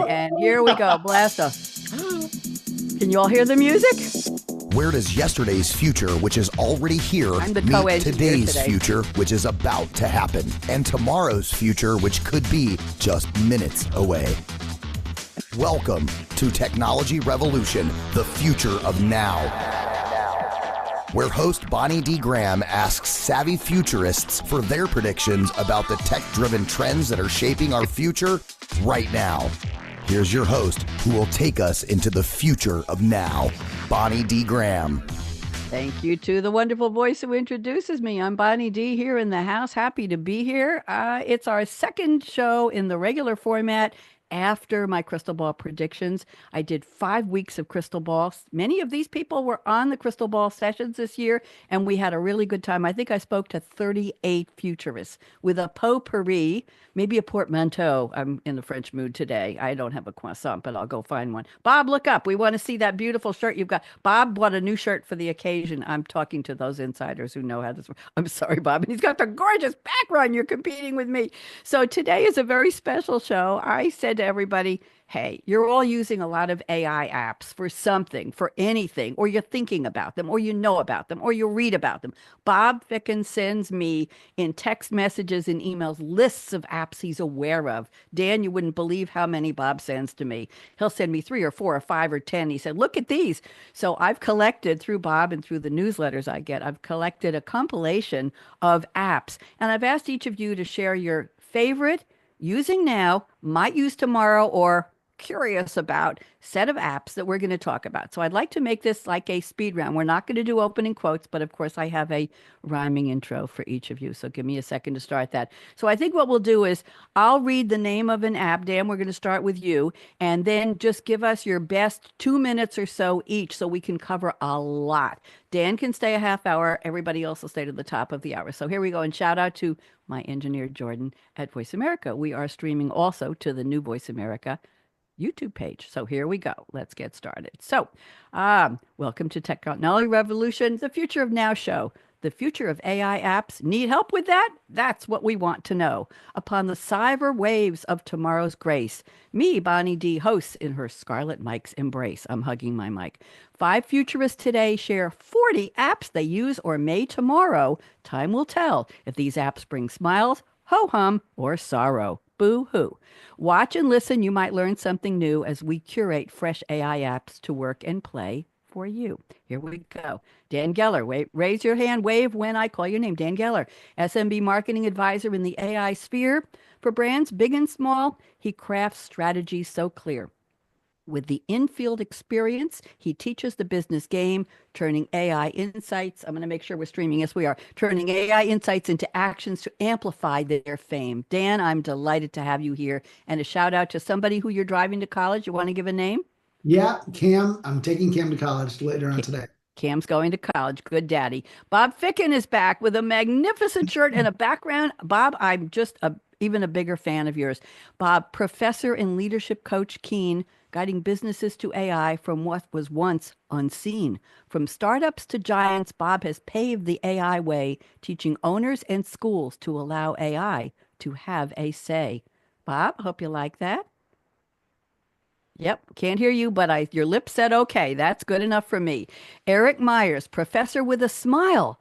And here we go. Blast off. Can you all hear the music? Where does yesterday's future, which is already here, meet today's future, which is about to happen, and tomorrow's future, which could be just minutes away? Welcome to Technology Revolution, the future of now, where host Bonnie D. Graham asks savvy futurists for their predictions about the tech-driven trends that are shaping our future right now. Here's your host, who will take us into the future of now, Bonnie D. Graham. Thank you to the wonderful voice who introduces me. I'm Bonnie D. here in the house. Happy to be here. It's our second show in the regular format after my crystal ball predictions. I did 5 weeks of crystal balls. Many of these people were on the crystal ball sessions this year, and we had a really good time. I think I spoke to 38 futurists with a potpourri, maybe a portmanteau. I'm in the French mood today. I don't have a croissant, but I'll go find one. Bob, look up. We want to see that beautiful shirt you've got. Bob bought a new shirt for the occasion. I'm talking to those insiders who know how this works. I'm sorry, Bob. And he's got the gorgeous background. You're competing with me. So today is a very special show. I said to everybody, hey, you're all using a lot of AI apps for something, for anything, or you're thinking about them, or you know about them, or you read about them. Bob Ficken sends me in text messages and emails lists of apps he's aware of. Dan, you wouldn't believe how many Bob sends to me. He'll send me 3 or 4 or 5 or 10. He said, look at these. So I've collected through Bob and through the newsletters I get, I've collected a compilation of apps. And I've asked each of you to share your favorite, using now, might use tomorrow, or curious about set of apps that we're going to talk about. So I'd like to make this like a speed round. We're not going to do opening quotes, but of course I have a rhyming intro for each of you. So give me a second to start that. So I think what we'll do is I'll read the name of an app. Dan, we're going to start with you, and then just give us your best 2 minutes or so each so we can cover a lot. Dan can stay a half hour. Everybody else will stay to the top of the hour. So here we go. And shout out to my engineer, Jordan, at Voice America. We are streaming also to the new Voice America YouTube page. So here we go. Let's get started. So welcome to Technology Revolution, the Future of Now show. The future of AI apps. Need help with that? That's what we want to know. Upon the cyber waves of tomorrow's grace, me, Bonnie D., hosts in her Scarlett Mic's embrace. I'm hugging my mic. 5 futurists today share 40 apps they use or may tomorrow. Time will tell if these apps bring smiles, ho-hum, or sorrow. Boo-hoo. Watch and listen. You might learn something new as we curate fresh AI apps to work and play for you. Here we go. Dan Geller, raise your hand, wave when I call your name. Dan Geller, SMB marketing advisor in the AI sphere. For brands big and small, he crafts strategies so clear. With the in-field experience, he teaches the business game, turning AI insights. I'm going to make sure we're streaming. Yes, we are. Turning AI insights into actions to amplify their fame. Dan, I'm delighted to have you here. And a shout out to somebody who you're driving to college. You want to give a name? Yeah, Cam. I'm taking Cam to college later on today. Cam's going to college. Good daddy. Bob Ficken is back with a magnificent shirt and a background. Bob, I'm just even a bigger fan of yours. Bob, professor and leadership coach keen, guiding businesses to AI from what was once unseen. From startups to giants, Bob has paved the AI way, teaching owners and schools to allow AI to have a say. Bob, hope you like that. Yep, can't hear you, but your lips said okay. That's good enough for me. Eric Meyers, professor with a smile,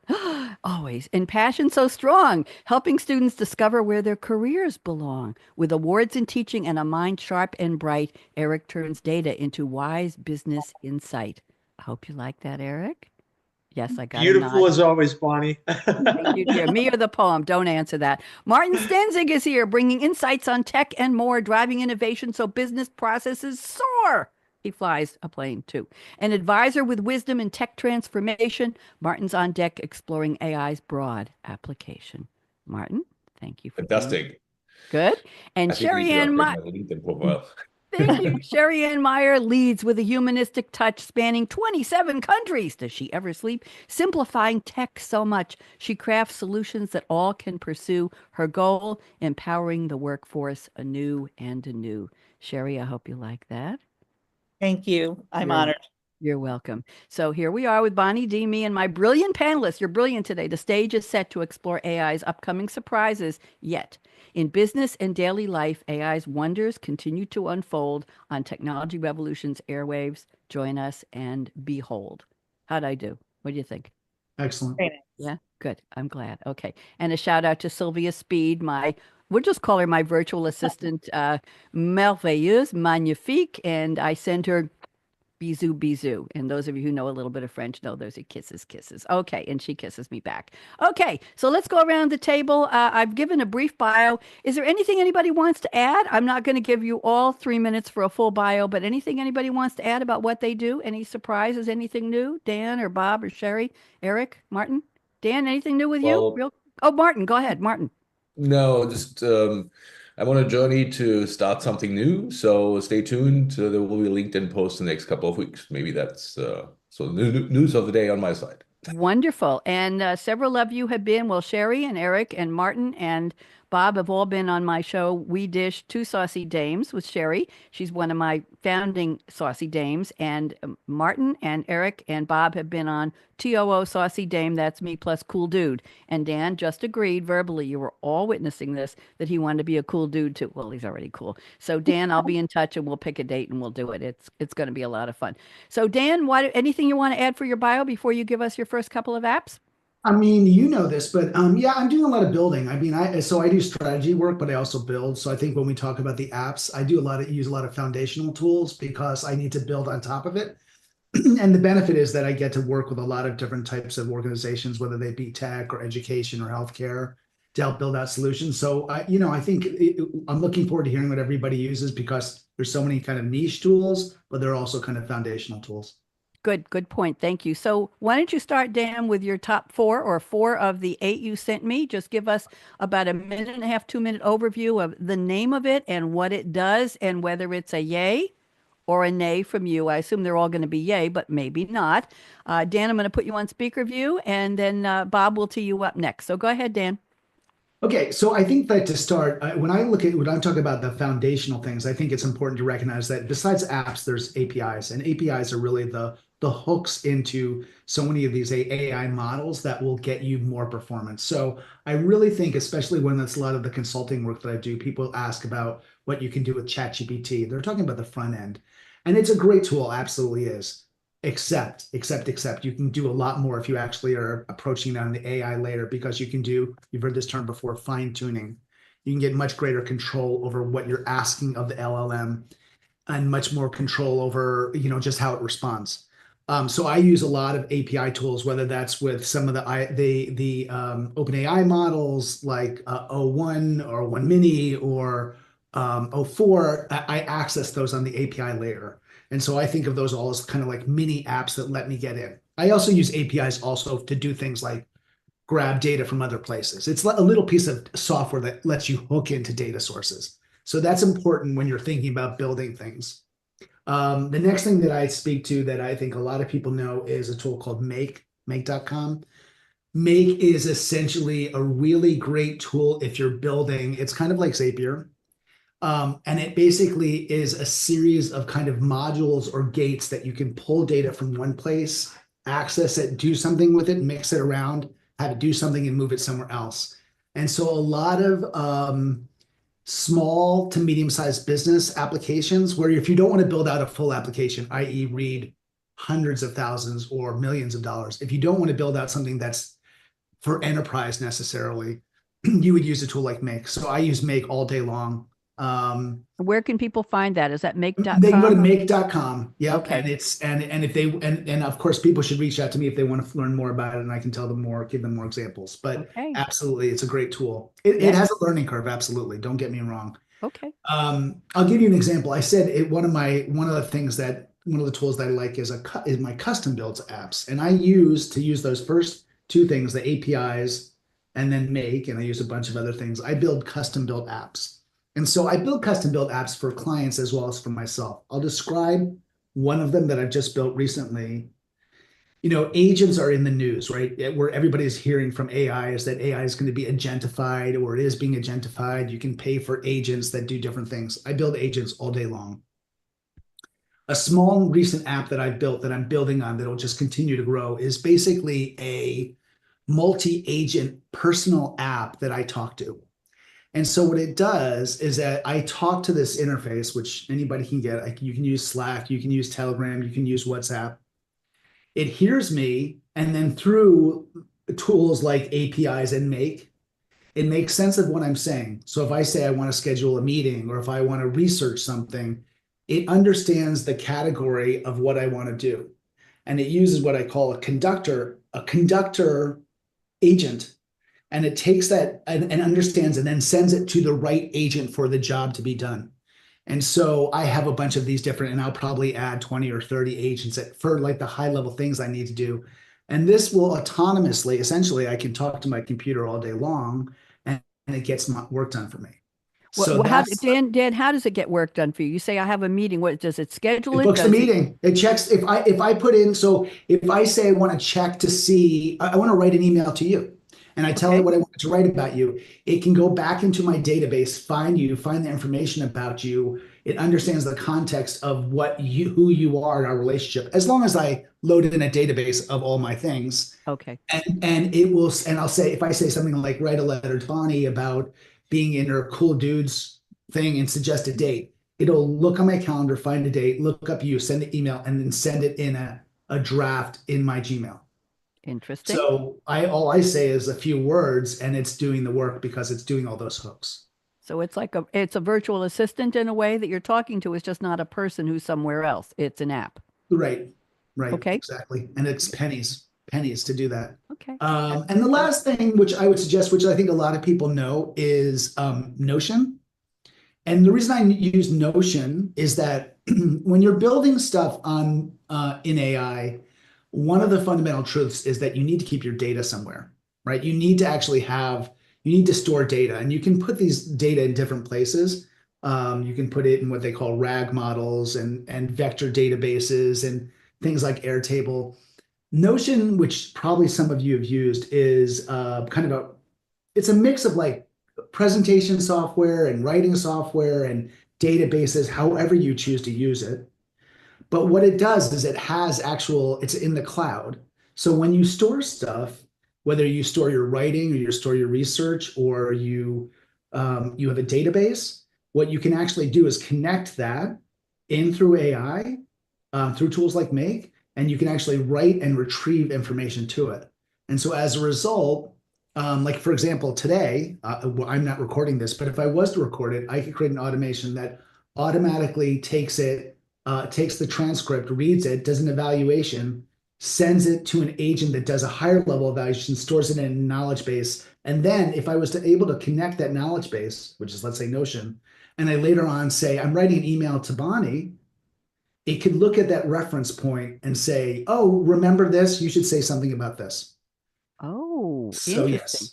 always, and passion so strong, helping students discover where their careers belong. With awards in teaching and a mind sharp and bright, Eric turns data into wise business insight. I hope you like that, Eric. Yes, I got Beautiful as always, Bonnie. Thank you, dear. Me or the poem? Don't answer that. Martin Stenzig is here, bringing insights on tech and more, driving innovation so business processes soar. He flies a plane, too. An advisor with wisdom in tech transformation. Martin's on deck exploring AI's broad application. Martin, thank you for fantastic. Good. And Sherry Ann Thank you. Sherry Ann Meyer leads with a humanistic touch spanning 27 countries. Does she ever sleep? Simplifying tech so much. She crafts solutions that all can pursue. Her goal, empowering the workforce anew and anew. Sherry, I hope you like that. Thank you. I'm honored. You're welcome. So here we are with Bonnie D, me, and my brilliant panelists. You're brilliant today. The stage is set to explore AI's upcoming surprises. Yet, in business and daily life, AI's wonders continue to unfold on Technology Revolution's airwaves. Join us and behold. How'd I do? What do you think? Excellent. Very nice. Yeah, good. I'm glad. Okay. And a shout out to Sylvia Speed, we'll just call her my virtual assistant, merveilleuse, magnifique. And I send her bisou, bisou. And those of you who know a little bit of French know those are kisses, kisses. Okay. And she kisses me back. Okay. So let's go around the table. I've given a brief bio. Is there anything anybody wants to add? I'm not going to give you all 3 minutes for a full bio, but anything anybody wants to add about what they do? Any surprises? Anything new? Dan or Bob or Sherry, Eric, Martin? Dan, anything new with you? Well, Oh, Martin, go ahead, Martin. no, just I'm on a journey to start something new, so stay tuned. There will be a LinkedIn post in the next couple of weeks. Maybe that's so news of the day on my side. Wonderful. And several of you have been, well, Sherry and Eric and Martin and Bob have all been on my show, We Dish Two Saucy Dames with Sherry. She's one of my founding Saucy Dames. And Martin and Eric and Bob have been on TOO Saucy Dame. That's me plus cool dude. And Dan just agreed verbally, you were all witnessing this, that he wanted to be a cool dude too. Well, he's already cool. So Dan, I'll be in touch and we'll pick a date and we'll do it. It's going to be a lot of fun. So Dan, anything you want to add for your bio before you give us your first couple of apps? I mean, you know this, but yeah, I'm doing a lot of building. I mean, so I do strategy work, but I also build. So I think when we talk about the apps, I do use a lot of foundational tools because I need to build on top of it. And the benefit is that I get to work with a lot of different types of organizations, whether they be tech or education or healthcare, to help build out solutions. So I think I'm looking forward to hearing what everybody uses because there's so many kind of niche tools, but they're also kind of foundational tools. Good point. Thank you. So why don't you start, Dan, with your top four of the 8 you sent me? Just give us about a minute and a half, 2 minute overview of the name of it and what it does and whether it's a yay or a nay from you. I assume they're all going to be yay, but maybe not. Dan, I'm going to put you on speaker view and then Bob will tee you up next. So go ahead, Dan. Okay, so I think that to start, when I'm talking about the foundational things, I think it's important to recognize that besides apps, there's APIs, and APIs are really the hooks into so many of these AI models that will get you more performance. So I really think, especially when that's a lot of the consulting work that I do, people ask about what you can do with ChatGPT. They're talking about the front end, and it's a great tool, absolutely is. Except you can do a lot more if you actually are approaching it on the AI layer, because you can do, you've heard this term before, fine tuning. You can get much greater control over what you're asking of the LLM and much more control over, just how it responds. So I use a lot of API tools, whether that's with some of the OpenAI models like O1 or O1 Mini or O4. I access those on the API layer. And so I think of those all as kind of like mini apps that let me get in. I also use APIs also to do things like grab data from other places. It's a little piece of software that lets you hook into data sources. So that's important when you're thinking about building things. The next thing that I speak to that I think a lot of people know is a tool called make.com. Make is essentially a really great tool if you're building. It's kind of like Zapier. And it basically is a series of kind of modules or gates that you can pull data from one place, access it, do something with it, mix it around, have it do something and move it somewhere else. And so a lot of small to medium-sized business applications where if you don't want to build out a full application, i.e. read hundreds of thousands or millions of dollars, if you don't want to build out something that's for enterprise necessarily, you would use a tool like Make. So I use Make all day long. Where can people find that? Is that make.com? They can go to make.com. Yeah. Okay. And it's and of course people should reach out to me if they want to learn more about it, and I can tell them more, give them more examples. But Okay. absolutely, it's a great tool. It has a learning curve, absolutely. Don't get me wrong. Okay. I'll give you an example. I said one of the tools that I like is my custom built apps. And I use those first two things, the APIs and then Make, and I use a bunch of other things. I build custom built apps. And so I build custom built apps for clients as well as for myself. I'll describe one of them that I've just built recently. Agents are in the news, right? Where everybody's hearing from AI is that AI is going to be agentified, or it is being agentified. You can pay for agents that do different things. I build agents all day long. A small recent app that I've built that I'm building on that'll just continue to grow is basically a multi-agent personal app that I talk to. And so what it does is that I talk to this interface, which anybody can get. Like you can use Slack, you can use Telegram, you can use WhatsApp. It hears me, and then through tools like APIs and Make, it makes sense of what I'm saying. So if I say I want to schedule a meeting or if I want to research something, it understands the category of what I want to do. And it uses what I call a conductor agent. And it takes that and understands and then sends it to the right agent for the job to be done. And so I have a bunch of these different, and I'll probably add 20 or 30 agents for like the high level things I need to do. And this will autonomously, essentially, I can talk to my computer all day long and it gets my work done for me. So How, that's Dan, how does it get work done for you? You say I have a meeting. What does it schedule it it? books the Does it? meeting. It checks if I put in, so if I say I want to check to see, I want to write an email to you and I tell it Okay. what I want to write about you, it can go back into my database, find you, find the information about you. It understands the context of who you are in our relationship, as long as I load it in a database of all my things. Okay. And it will, and I'll say, if I say something like write a letter to Bonnie about being in her cool dudes thing and suggest a date, it'll look on my calendar, find a date, look up you, send the email, and then send it in a draft in my Gmail. Interesting. So all I say is a few words and it's doing the work because it's doing all those hooks. So it's like it's a virtual assistant in a way that you're talking to. It's just not a person who's somewhere else. It's an app. Right, right, Okay. exactly. And it's pennies to do that. Okay. And the last thing, which I would suggest, which I think a lot of people know, is Notion. And the reason I use Notion is that when you're building stuff on in AI, one of the fundamental truths is that you need to keep your data somewhere, right? You need to store data, and you can put these data in different places. You can put it in what they call RAG models and vector databases and things like Airtable. Notion, which probably some of you have used, is it's a mix of like presentation software and writing software and databases, however you choose to use it. But what it does is it's in the cloud. So when you store stuff, whether you store your writing or you store your research or you have a database, what you can actually do is connect that in through AI, through tools like Make, and you can actually write and retrieve information to it. And so as a result, like for example, today, I'm not recording this, but if I was to record it, I could create an automation that automatically takes the transcript, reads it, does an evaluation, sends it to an agent that does a higher level evaluation, stores it in a knowledge base. And then if I was to able to connect that knowledge base, which is let's say Notion, and I later on say, I'm writing an email to Bonnie, it could look at that reference point and say, oh, remember this? You should say something about this. Oh, So interesting.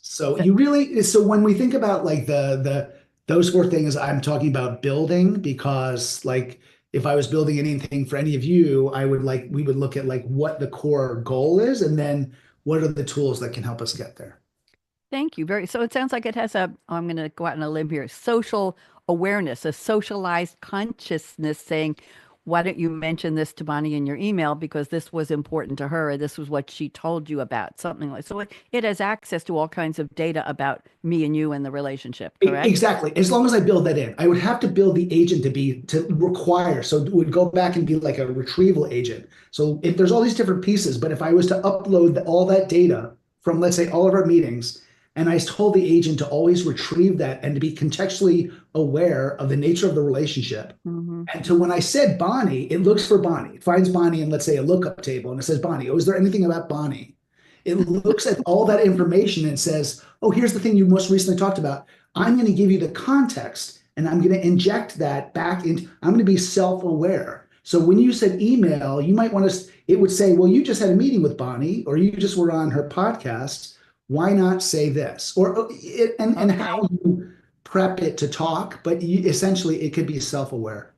yes. So when we think about like those four things, I'm talking about building, because like if I was building anything for any of you, we would look at like what the core goal is and then what are the tools that can help us get there. Thank you. So it sounds like it has I'm going to go out on a limb here, social awareness, a socialized consciousness saying, why don't you mention this to Bonnie in your email because this was important to her, or this was what she told you about, something like so it has access to all kinds of data about me and you and the relationship, correct? Exactly. As long as I build that in, I would have to build the agent to require. So it would go back and be like a retrieval agent. So if there's all these different pieces, but if I was to upload all that data from, let's say, all of our meetings, and I told the agent to always retrieve that and to be contextually aware of the nature of the relationship. Mm-hmm. And so when I said Bonnie, it looks for Bonnie. It finds Bonnie in, let's say, a lookup table, and it says Bonnie. Oh, is there anything about Bonnie? It looks at all that information and says, oh, here's the thing you most recently talked about. I'm going to give you the context, and I'm going to inject that back into, I'm going to be self-aware. So when you said email, you might want to, it would say, well, you just had a meeting with Bonnie, or you just were on her podcast. Why not say this? And how you prep it to talk, but essentially it could be self-aware.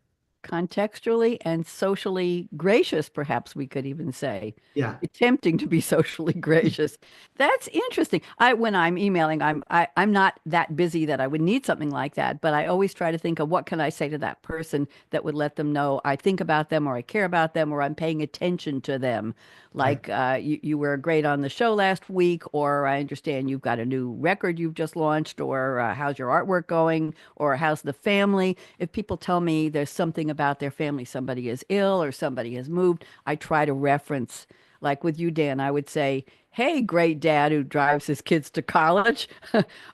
contextually and socially gracious, perhaps we could even say. Yeah. Attempting to be socially gracious. That's interesting. When I'm emailing, I'm not that busy that I would need something like that, but I always try to think of what can I say to that person that would let them know I think about them or I care about them or I'm paying attention to them. Right. Like you were great on the show last week, or I understand you've got a new record you've just launched, or how's your artwork going, or how's the family. If people tell me there's something about their family, somebody is ill or somebody has moved, I try to reference. Like with you, Dan, I would say, "Hey, great dad who drives his kids to college.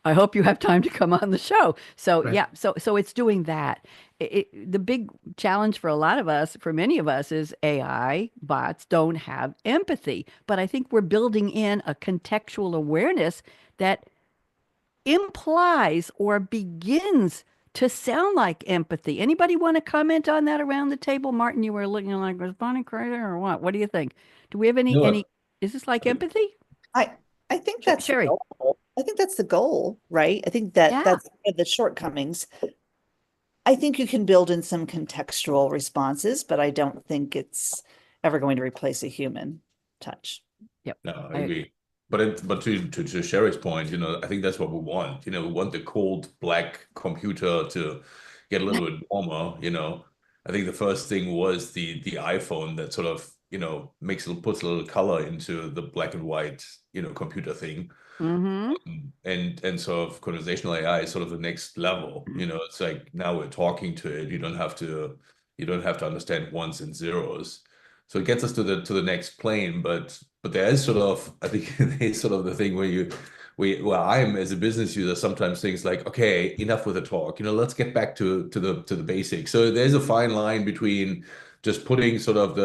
I hope you have time to come on the show." So Right. yeah, so it's doing that. The big challenge for a lot of us, for many of us, is AI bots don't have empathy. But I think we're building in a contextual awareness that implies or begins to sound like empathy. Anybody want to comment on that around the table? Martin, you were looking like, was Bonnie crazy or what? What do you think? Do we have any, No, is this like empathy? I I think that's the Sherry. goal. I think that's the goal, right? I think that Yeah. that's one of the shortcomings. I think you can build in some contextual responses, but I don't think it's ever going to replace a human touch. Yep. no, I I agree. agree. But to Sherry's point, I think that's what we want. We want the cold black computer to get a little bit warmer. I think the first thing was the iPhone that sort of, puts a little color into the black and white, computer thing. Mm-hmm. And sort of conversational AI is sort of the next level. It's like now we're talking to it. You don't have to understand ones and zeros. So it gets us to the next plane, but there is sort of, I think there's sort of the thing where I'm as a business user sometimes things like, okay, enough with the talk. Let's get back to the basics. So there's a fine line between just putting sort of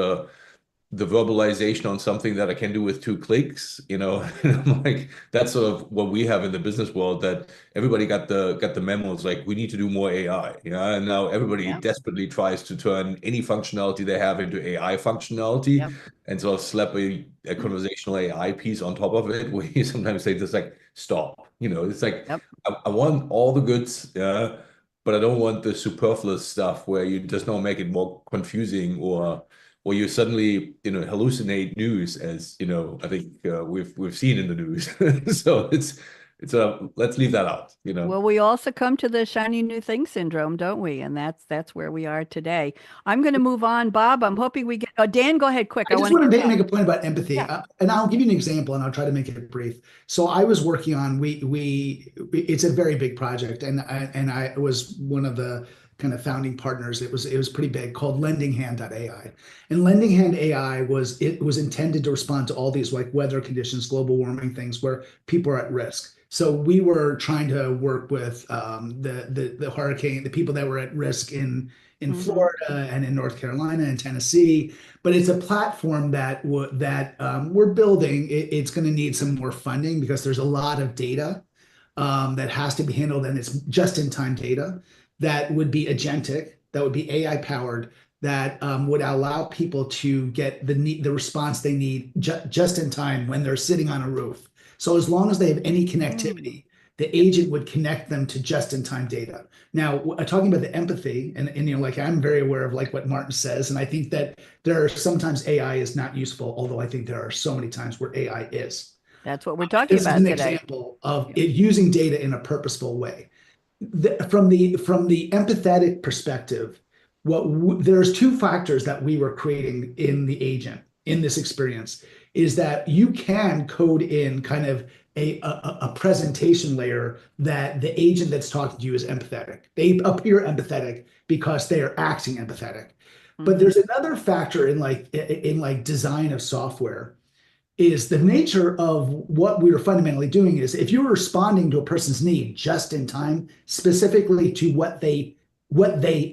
the verbalization on something that I can do with 2 clicks, and I'm like, that's sort of what we have in the business world, that everybody got the memos, like we need to do more AI, and now everybody Yeah. desperately tries to turn any functionality they have into AI functionality Yep. and sort of slap a conversational AI piece on top of it, where you sometimes say just like, stop, it's like, Yep. I want all the goods, yeah, but I don't want the superfluous stuff where you just don't make it more confusing, or you suddenly hallucinate news, as I think we've seen in the news. So it's let's leave that out. Well, we all succumb to the shiny new thing syndrome, don't we? And that's where we are today. I'm going to move on, Bob. I'm hoping we get. Oh, Dan, go ahead, quick. I I just want to want get to make a point about empathy, Yeah. and I'll give you an example, and I'll try to make it brief. So I was working on it's a very big project, and I was one of the kind of founding partners. It was pretty big, called LendingHand.ai, and LendingHand.ai was intended to respond to all these like weather conditions, global warming things where people are at risk. So we were trying to work with the hurricane, the people that were at risk in Mhm. Florida and in North Carolina and Tennessee. But it's a platform that we're building. It's going to need some more funding because there's a lot of data that has to be handled, and it's just-in-time data that would be agentic, that would be AI powered, that would allow people to get the response they need just in time when they're sitting on a roof. So as long as they have any connectivity, the agent would connect them to just-in-time data. Now, talking about the empathy, and like I'm very aware of like what Martin says, and I think that there are sometimes AI is not useful, although I think there are so many times where AI is. That's what we're talking This is about an today. example of Yep. it using data in a purposeful way. From the empathetic perspective, there's two factors that we were creating in the agent in this experience is that you can code in kind of a presentation layer that the agent that's talking to you is empathetic. They appear empathetic because they are acting empathetic. But Mhm. there's another factor in like design of software is the nature of what we were fundamentally doing is if you're responding to a person's need just in time, specifically to what they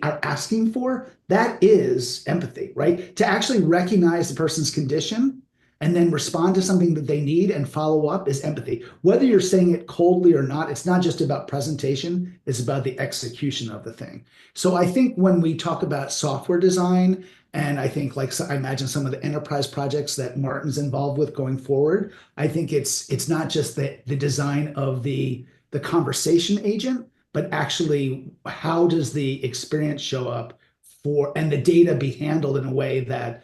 are asking for, that is empathy, right? To actually recognize the person's condition and then respond to something that they need and follow up is empathy. Whether you're saying it coldly or not, it's not just about presentation, it's about the execution of the thing. So I think when we talk about software design, and I think like I imagine some of the enterprise projects that Martin's involved with going forward, I think it's not just the design of the conversation agent, but actually how does the experience show up and the data be handled in a way that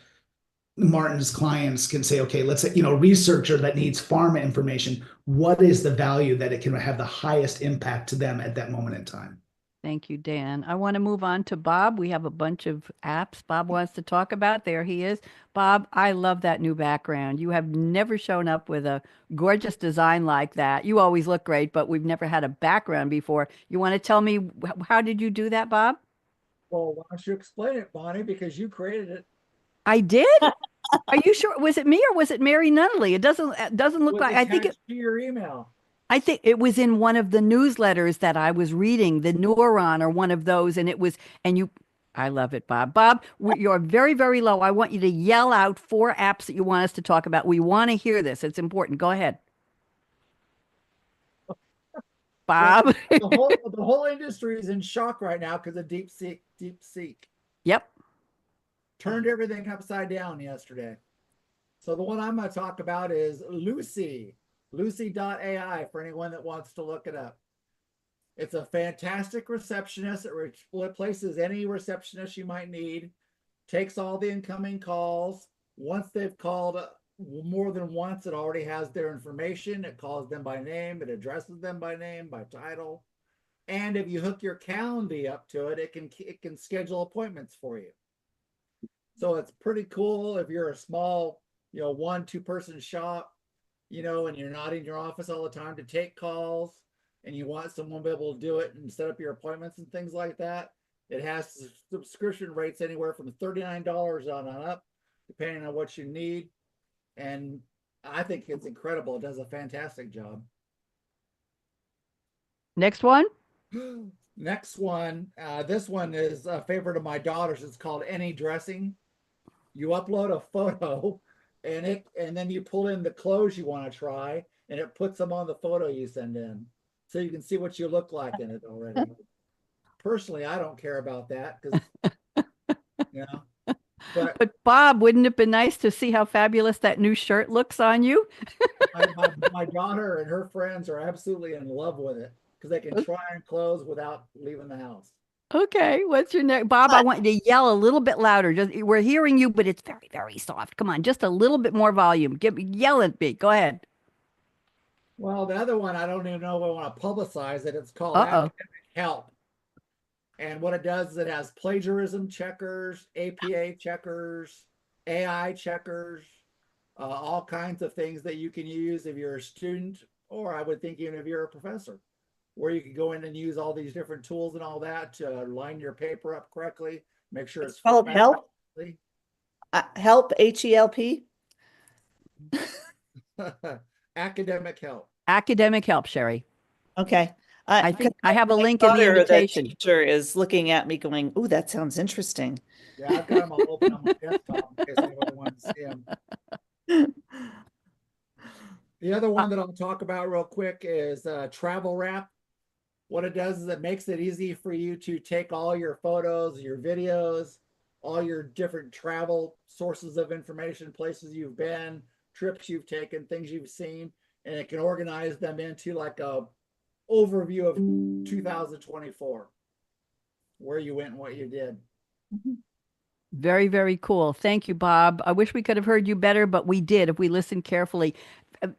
Martin's clients can say, okay, let's say, researcher that needs pharma information, what is the value that it can have the highest impact to them at that moment in time? Thank you, Dan. I want to move on to Bob. We have a bunch of apps Bob wants to talk about. There he is. Bob, I love that new background. You have never shown up with a gorgeous design like that. You always look great, but we've never had a background before. You want to tell me how did you do that, Bob? Well, why don't you explain it, Bonnie? Because you created it. I did? Are you sure? Was it me or was it Mary Nunaley? It doesn't It look was like. attached to your email. I think it was in one of the newsletters that I was reading, the Neuron or one of those, and it was, and you, I love it, Bob. Bob, you're very, very low. I want you to yell out 4 apps that you want us to talk about. We want to hear this. It's important. Go ahead, Well, Bob. the whole industry is in shock right now because of DeepSeek Yep. turned everything upside down yesterday. So the one I'm going to talk about is Lucy.ai for anyone that wants to look it up. It's a fantastic receptionist. It replaces any receptionist you might need, takes all the incoming calls. Once they've called more than once, it already has their information. It calls them by name. It addresses them by name, by title. And if you hook your Calendly up to it, it can schedule appointments for you. So it's pretty cool if you're a small, 1-2 person shop, and you're not in your office all the time to take calls, and you want someone to be able to do it and set up your appointments and things like that. It has subscription rates anywhere from $39 on up, depending on what you need. And I think it's incredible. It does a fantastic job. Next one. Next one. This one is a favorite of my daughter's. It's called Any Dressing. You upload a photo and then you pull in the clothes you want to try, and it puts them on the photo you send in. So you can see what you look like in it already. Personally, I don't care about that because, But Bob, wouldn't it be nice to see how fabulous that new shirt looks on you? my daughter and her friends are absolutely in love with it because they can try on clothes without leaving the house. Okay, what's your next? Bob, I want you to yell a little bit louder. We're hearing you, but it's very, very soft. Come on, just a little bit more volume. Yell at me. Go ahead. Well, the other one, I don't even know if I want to publicize it. It's called Uh-oh. Academic Help. And what it does is it has plagiarism checkers, APA checkers, AI checkers, all kinds of things that you can use if you're a student, or I would think even if you're a professor, where you can go in and use all these different tools and all that to line your paper up correctly, make sure it's called Help. Help, H-E-L-P. Academic Help. Academic help, Sherry. Okay. I think I have a My link in the daughter, invitation. teacher is looking at me going, "Ooh, that sounds interesting." Yeah, I've got them all open on my desktop in case anybody wants to see them. The other one that I'll talk about real quick is Travel Wrap. What it does is it makes it easy for you to take all your photos, your videos, all your different travel sources of information, places you've been, trips you've taken, things you've seen, and it can organize them into like a overview of 2024, where you went and what you did. Very, very cool. Thank you, Bob. I wish we could have heard you better, but we did if we listened carefully.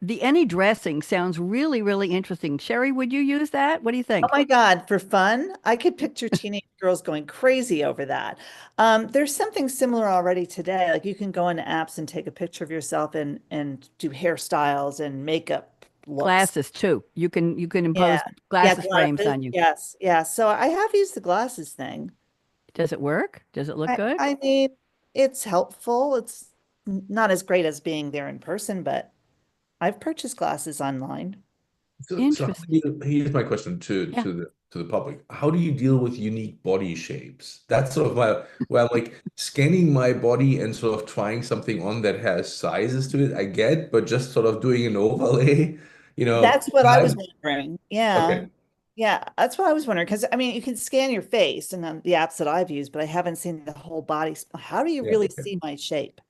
The any dressing sounds really, really interesting. Sherry, would you use that? What do you think? Oh my God, for fun, I could picture teenage girls going crazy over that. There's something similar already today. Like you can go into apps and take a picture of yourself and do hairstyles and makeup looks. Glasses too. You can impose Yeah. glasses Yeah, frames glasses. on you. Yes, yeah. So I have used the glasses thing. Does it work? Does it look good? I mean, it's helpful. It's not as great as being there in person, but I've purchased glasses online. So Interesting. here's my question to Yeah. the public. How do you deal with unique body shapes? That's sort of where I'm like scanning my body and sort of trying something on that has sizes to it. I get, but just sort of doing an overlay, That's what I was I'm- wondering. Yeah. okay. Yeah, that's what I was wondering. Because I mean, you can scan your face and then the apps that I've used, but I haven't seen the whole body. How do you Yeah, really okay. see my shape?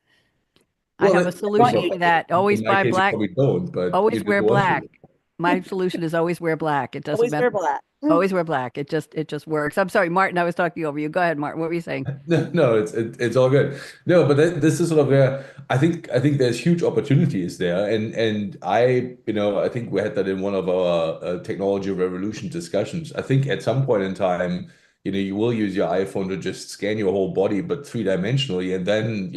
I Well, have a it- solution you- for that. Always in my buy case, you black. probably don't, but Always if you wear want to. black. my solution is always wear black. It doesn't Always matter. wear black. Always wear black. It just works. I'm sorry, Martin. I was talking over you. Go ahead, Martin. What were you saying? No, it's all good. No, but this is sort of where I think there's huge opportunities there, and I think we had that in one of our technology revolution discussions. I think at some point in time, you will use your iPhone to just scan your whole body, but three-dimensionally, and then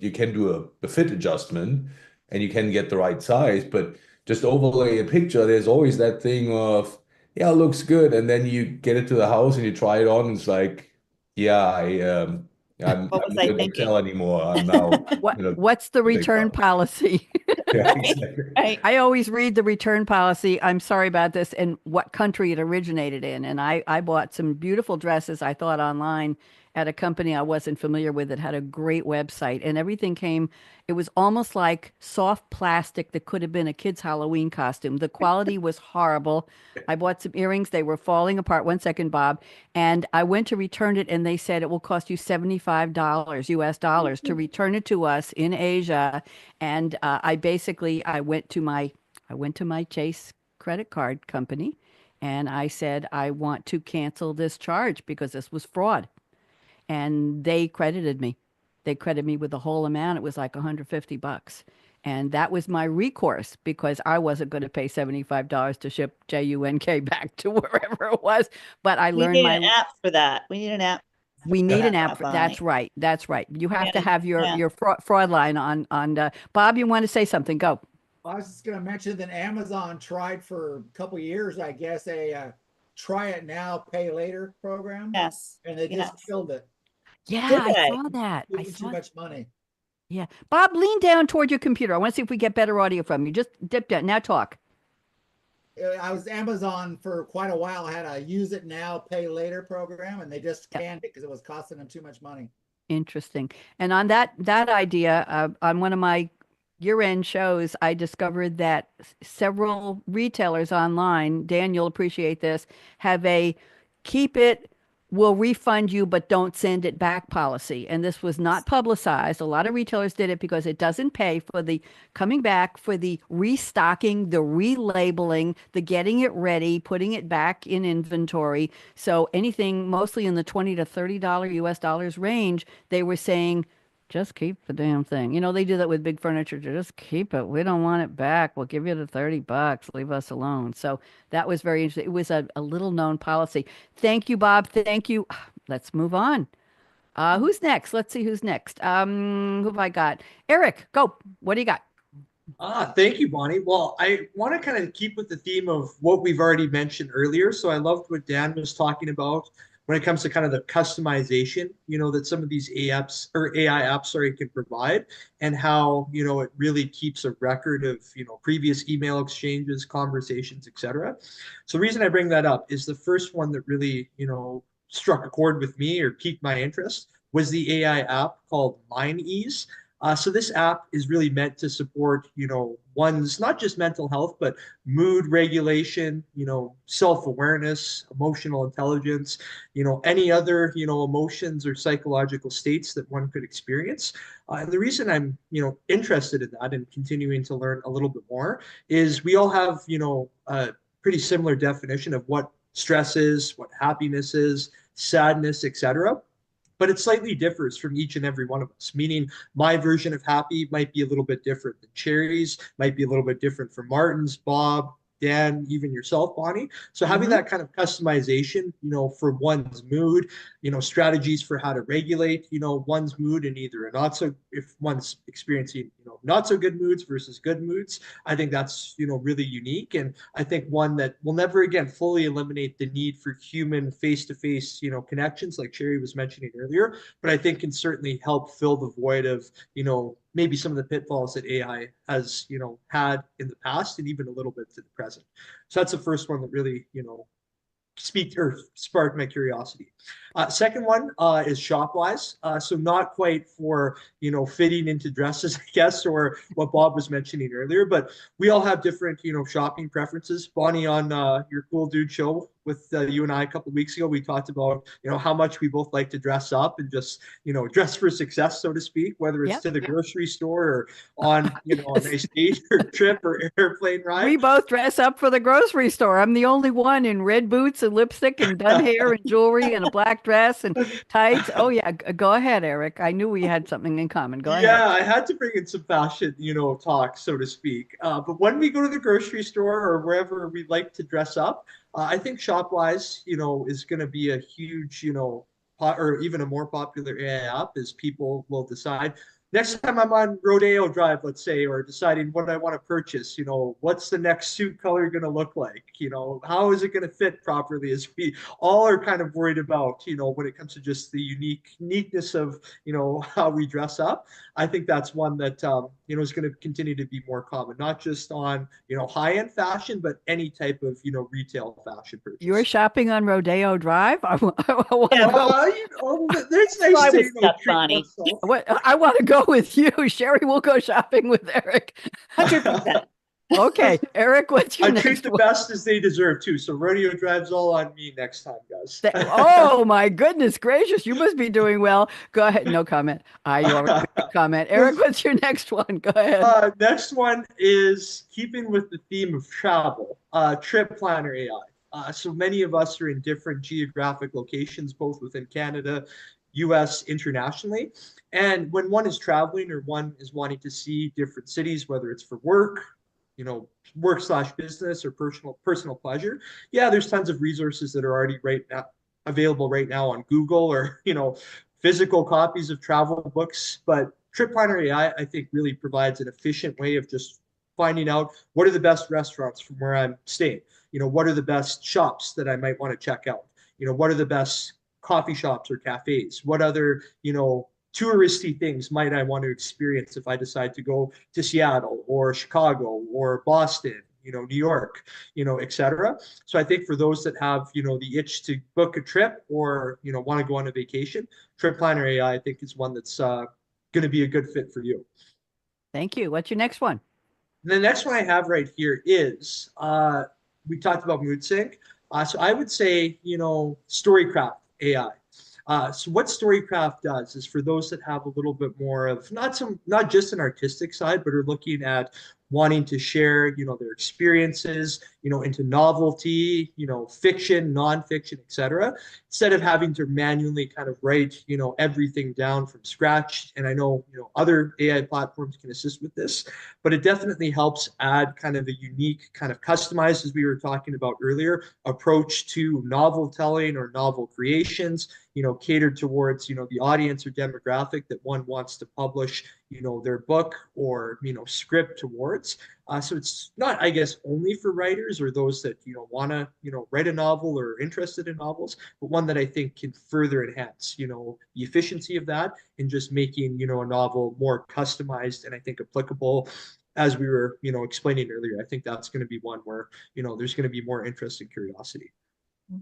you can do a fit adjustment, and you can get the right size, but just overlay a picture. There's always that thing of, yeah, it looks good, and then you get it to the house and you try it on, and it's like, yeah, I'm What was not I in thinking? Excel anymore. I'm now, What's the big return up. policy? Yeah, Right, exactly. right. I always read the return policy. I'm sorry about this and what country it originated in. And I bought some beautiful dresses I thought online at a company I wasn't familiar with that had a great website and everything came. It was almost like soft plastic that could have been a kid's Halloween costume. The quality was horrible. I bought some earrings. They were falling apart. One second, Bob. And I went to return it and they said it will cost you $75 US dollars to return it to us in Asia. And I went to my Chase credit card company and I said I want to cancel this charge because this was fraud. And they credited me. They credited me with the whole amount. It was like 150 bucks. And that was my recourse because I wasn't going to pay $75 to ship JUNK back to wherever it was. But I We learned need my an app for that. We need an app we for need an app that, for Bonnie. that's right. That's right. You have to Yeah, have your yeah. your fraud line on Bob, you want to say something? Go. I was just going to mention that Amazon tried for a couple years, I guess, a try it now, pay later program, Yes, and they just yes. killed it. Yeah, Did I they? saw that. I Too saw. much money. Yeah. Bob, lean down toward your computer. I want to see if we get better audio from you. Just dip down. Now talk. I was Amazon for quite a while. I had a use it now, pay later program, and they just Yep. canned it because it was costing them too much money. Interesting. And on that idea, on one of my year-end shows, I discovered that several retailers online, Dan, you'll appreciate this, have a keep it, we'll refund you, but don't send it back policy. And this was not publicized. A lot of retailers did it because it doesn't pay for the coming back, for the restocking, the relabeling, the getting it ready, putting it back in inventory. So anything mostly in the $20 to $30 US dollars range, they were saying, just keep the damn thing. They do that with big furniture. Just keep it. We don't want it back. We'll give you the 30 bucks. Leave us alone. So that was very interesting. It was a little known policy. Thank you, Bob. Thank you. Let's move on. Who's next? Let's see who's next. Who have I got? Eric, go. What do you got? Thank you, Bonnie. Well, I want to kind of keep with the theme of what we've already mentioned earlier. So I loved what Dan was talking about when it comes to kind of the customization, that some of these AI apps, sorry, can provide, and how, it really keeps a record of, previous email exchanges, conversations, etc. So the reason I bring that up is the first one that really, struck a chord with me or piqued my interest was the AI app called MindEase. So this app is really meant to support, one's not just mental health, but mood regulation, self-awareness, emotional intelligence, any other, emotions or psychological states that one could experience. And the reason I'm, interested in that and continuing to learn a little bit more is we all have, a pretty similar definition of what stress is, what happiness is, sadness, etc., but it slightly differs from each and every one of us, meaning my version of happy might be a little bit different than Cherry's, might be a little bit different from Martin's, Bob, Dan, even yourself, Bonnie. So having that kind of customization, for one's mood, strategies for how to regulate, one's mood in either a not so, if one's experiencing, not so good moods versus good moods, I think that's, really unique. And I think one that will never again fully eliminate the need for human face-to-face, connections like Cherry was mentioning earlier, but I think can certainly help fill the void of, maybe some of the pitfalls that AI has, had in the past and even a little bit to the present. So that's the first one that really, speak or sparked my curiosity. Second one is Shopwise. So not quite for, fitting into dresses, I guess, or what Bob was mentioning earlier, but we all have different, shopping preferences. Bonnie, on your Cool Dude show, with you and I a couple of weeks ago. We talked about, how much we both like to dress up and just, dress for success, so to speak, whether it's Yep. to the grocery store or on, a nice date or trip or airplane ride. We both dress up for the grocery store. I'm the only one in red boots and lipstick and done hair and jewelry and a black dress and tights. Oh yeah, go ahead, Eric. I knew we had something in common. Go ahead. Yeah, I had to bring in some fashion, talk, so to speak. But when we go to the grocery store or wherever we like to dress up, I think Shopwise, is going to be a huge, or even a more popular AI app as people will decide. Next time I'm on Rodeo Drive, let's say, or deciding what I want to purchase, what's the next suit color going to look like? How is it going to fit properly, as we all are kind of worried about, when it comes to just the uniqueness of, how we dress up. I think that's one that, is going to continue to be more common, not just on, high-end fashion, but any type of, retail fashion purchase. You're shopping on Rodeo Drive? I want there's nice to, Bonnie. I want to go with you. Sherry, we'll go shopping with Eric. 100%. Okay, Eric, what's your I next treat the one? best as they deserve too. So Rodeo Drive's all on me next time, guys. Oh my goodness gracious, you must be doing well. Go ahead. No comment. You already made a comment. Eric, what's your next one? Go ahead. Next one is keeping with the theme of travel, Trip Planner AI. So many of us are in different geographic locations, both within Canada, US, internationally. And when one is traveling or one is wanting to see different cities, whether it's for work, work/business or personal pleasure. Yeah, there's tons of resources that are already available right now on Google or, physical copies of travel books. But Trip Planner AI, I think, really provides an efficient way of just finding out what are the best restaurants from where I'm staying. What are the best shops that I might want to check out? What are the best coffee shops or cafes? What other, touristy things might I want to experience if I decide to go to Seattle or Chicago or Boston, New York, etc. So I think for those that have, the itch to book a trip or, want to go on a vacation, Trip Planner AI, I think, is one that's going to be a good fit for you. Thank you. What's your next one? The next one I have right here is, we talked about mood sync. So I would say, Storycraft AI. So what Storycraft does is, for those that have a little bit more of not just an artistic side, but are looking at wanting to share, their experiences, into novelty, fiction, nonfiction, etc., instead of having to manually kind of write, everything down from scratch. And I know, other AI platforms can assist with this, but it definitely helps add kind of a unique, kind of customized, as we were talking about earlier, approach to novel telling or novel creations, catered towards, the audience or demographic that one wants to publish, their book or, script towards. So it's not, I guess, only for writers or those that, want to, write a novel or are interested in novels, but one that I think can further enhance, the efficiency of that and just making, a novel more customized and I think applicable. As we were, explaining earlier, I think that's going to be one where, there's going to be more interest and curiosity.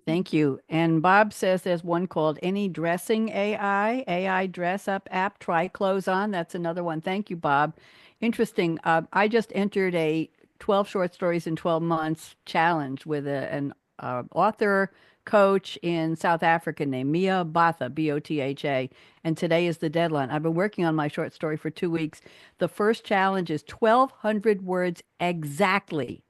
Thank you. And Bob says there's one called Any Dressing AI dress up app. Try clothes on. That's another one. Thank you, Bob. Interesting. I just entered a 12 short stories in 12 months challenge with an author coach in South Africa named Mia Botha, Botha. And today is the deadline. I've been working on my short story for 2 weeks. The first challenge is 1,200 words exactly.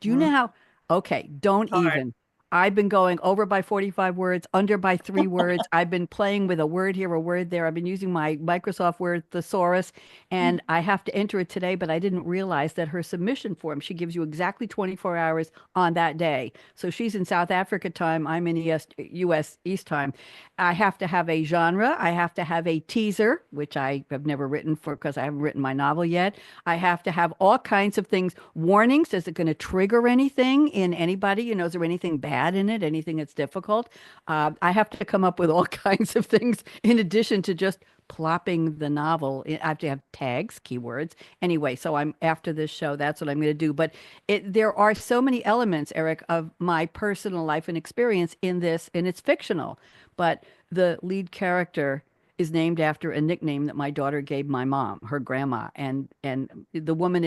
Do you know how? Okay, don't even. I've been going over by 45 words, under by 3 words. I've been playing with a word here, a word there. I've been using my Microsoft Word thesaurus, and I have to enter it today, but I didn't realize that her submission form, she gives you exactly 24 hours on that day. So she's in South Africa time. I'm in US East time. I have to have a genre. I have to have a teaser, which I have never written for because I haven't written my novel yet. I have to have all kinds of things. Warnings. Is it going to trigger anything in anybody? Is there anything bad in it? Anything that's difficult? I have to come up with all kinds of things in addition to just plopping the novel. I have to have tags, keywords. Anyway, so I'm after this show, that's what I'm going to do. But there are so many elements, Eric, of my personal life and experience in this, and it's fictional. But the lead character is named after a nickname that my daughter gave my mom, her grandma, and the woman